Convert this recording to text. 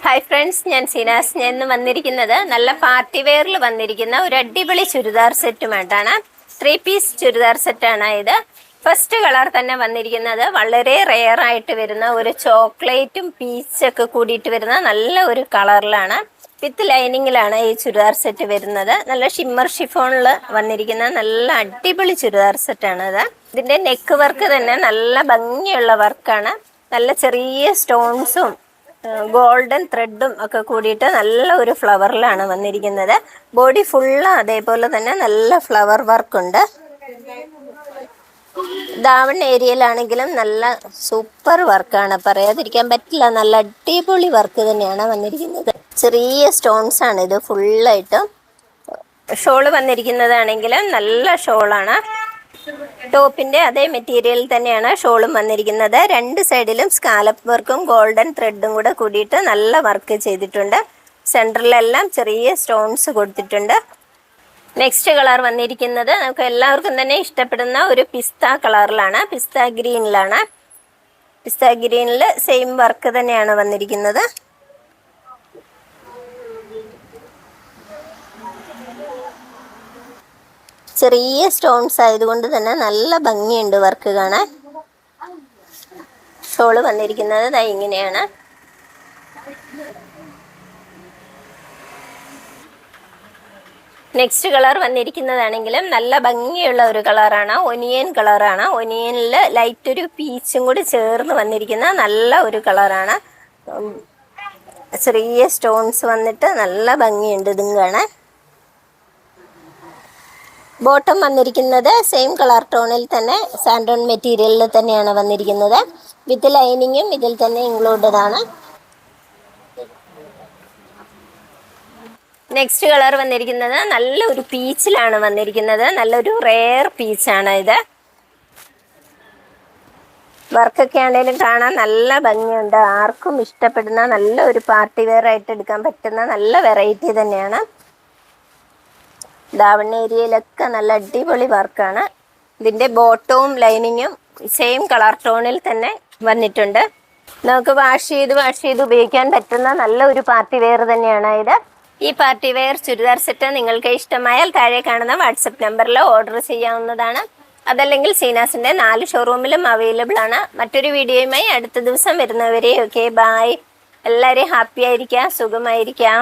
Hi friends, ഞാൻ സീനാസ്. ഞാൻ ഇന്ന് വന്നിരിക്കുന്നത് നല്ല പാർട്ടി വെയറിൽ വന്നിരിക്കുന്ന ഒരു അടിപൊളി ചുരിദാർ സെറ്റുമായിട്ടാണ്. 3 പീസ് ചുരിദാർ സെറ്റാണ് ഇത്. ഫസ്റ്റ് കളർ തന്നെ വന്നിരിക്കുന്നത് വളരെ റെയർ ആയിട്ട് വരുന്ന ഒരു ചോക്ലേറ്റും പീച്ചൊക്കെ കൂടിയിട്ട് വരുന്ന നല്ല ഒരു കളറിലാണ്. വിത്ത് ലൈനിങ്ങിലാണ് ഈ ചുരിദാർ സെറ്റ് വരുന്നത്. നല്ല ഷിമ്മർ ഷിഫോണിൽ വന്നിരിക്കുന്ന നല്ല അടിപൊളി ചുരിദാർ സെറ്റാണ് ഇത്. ഇതിൻ്റെ നെക്ക് വർക്ക് തന്നെ നല്ല ഭംഗിയുള്ള വർക്കാണ്. നല്ല ചെറിയ സ്റ്റോൺസും ഗോൾഡൻ ത്രെഡും ഒക്കെ കൂടിയിട്ട് നല്ല ഒരു ഫ്ലവറിലാണ് വന്നിരിക്കുന്നത്. ബോഡി ഫുള്ള് അതേപോലെ തന്നെ നല്ല ഫ്ലവർ വർക്കുണ്ട്. ദാവൺ ഏരിയയിലാണെങ്കിലും നല്ല സൂപ്പർ വർക്കാണ്, പറയാതിരിക്കാൻ പറ്റില്ല. നല്ല അടിപൊളി വർക്ക് തന്നെയാണ് വന്നിരിക്കുന്നത്. ചെറിയ സ്റ്റോൺസ് ആണ് ഇത് ഫുള്ളായിട്ടും. ഷോള് വന്നിരിക്കുന്നതാണെങ്കിലും നല്ല ഷോളാണ്. ടോപ്പിന്റെ അതേ മെറ്റീരിയൽ തന്നെയാണ് ഷോളും വന്നിരിക്കുന്നത്. രണ്ട് സൈഡിലും സ്കാലപ്പ് വർക്കും ഗോൾഡൻ ത്രെഡും കൂടെ കൂടിയിട്ട് നല്ല വർക്ക് ചെയ്തിട്ടുണ്ട്. സെൻറ്ററിലെല്ലാം ചെറിയ സ്റ്റോൺസ് കൊടുത്തിട്ടുണ്ട്. നെക്സ്റ്റ് കളർ വന്നിരിക്കുന്നത് നമുക്ക് എല്ലാവർക്കും തന്നെ ഇഷ്ടപ്പെടുന്ന ഒരു പിസ്ത കളറിലാണ്, പിസ്ത ഗ്രീനിലാണ്. പിസ്ത ഗ്രീനിൽ സെയിം വർക്ക് തന്നെയാണ് വന്നിരിക്കുന്നത്. ചെറിയ സ്റ്റോൺസ് ആയതുകൊണ്ട് തന്നെ നല്ല ഭംഗിയുണ്ട് വർക്ക് കാണാൻ. ഷോള് വന്നിരിക്കുന്നത് ഇങ്ങനെയാണ്. നെക്സ്റ്റ് കളർ വന്നിരിക്കുന്നതാണെങ്കിലും നല്ല ഭംഗിയുള്ള ഒരു കളറാണ്, ഒനിയൻ കളറാണ്. ഒനിയനിൽ ലൈറ്റ് ഒരു പീച്ചും കൂടി ചേർന്ന് വന്നിരിക്കുന്ന നല്ല ഒരു കളറാണ്. ചെറിയ സ്റ്റോൺസ് വന്നിട്ട് നല്ല ഭംഗിയുണ്ട് ഇതും കാണാൻ. ബോട്ടം വന്നിരിക്കുന്നത് സെയിം കളർ ടോണിൽ തന്നെ സാൻഡോൺ മെറ്റീരിയലിൽ തന്നെയാണ് വന്നിരിക്കുന്നത്. വിത്ത് ലൈനിങ്ങും ഇതിൽ തന്നെ ഇൻക്ലൂഡഡ് ആണ്. നെക്സ്റ്റ് കളർ വന്നിരിക്കുന്നത് നല്ലൊരു പീച്ചിലാണ് വന്നിരിക്കുന്നത്. നല്ലൊരു റെയർ പീച്ചാണ് ഇത്. വർക്കൊക്കെ ആണെങ്കിലും കാണാൻ നല്ല ഭംഗിയുണ്ട്. ആർക്കും ഇഷ്ടപ്പെടുന്ന നല്ല ഒരു പാർട്ടി വെയർ ആയിട്ട് എടുക്കാൻ പറ്റുന്ന നല്ല വെറൈറ്റി തന്നെയാണ്. ദാവൺ ഏരിയയിലൊക്കെ നല്ല അടിപൊളി വർക്കാണ്. ഇതിൻ്റെ ബോട്ടവും ലൈനിങ്ങും സെയിം കളർ ടോണിൽ തന്നെ വന്നിട്ടുണ്ട്. നമുക്ക് വാഷ് ചെയ്ത് ഉപയോഗിക്കാൻ പറ്റുന്ന നല്ല ഒരു പാർട്ടി വെയർ തന്നെയാണ് ഇത്. ഈ പാർട്ടി വെയർ ചുരിദാർ സെറ്റ് നിങ്ങൾക്ക് ഇഷ്ടമായാൽ താഴെ കാണുന്ന വാട്സപ്പ് നമ്പറിൽ ഓർഡർ ചെയ്യാവുന്നതാണ്. അതല്ലെങ്കിൽ സീനാസിൻ്റെ 4 ഷോറൂമിലും അവൈലബിൾ ആണ്. മറ്റൊരു വീഡിയോയുമായി അടുത്ത ദിവസം വരുന്നവരെ ഓക്കെ ബായ്. എല്ലാവരെയും ഹാപ്പി ആയിരിക്കാം, സുഖമായിരിക്കാം.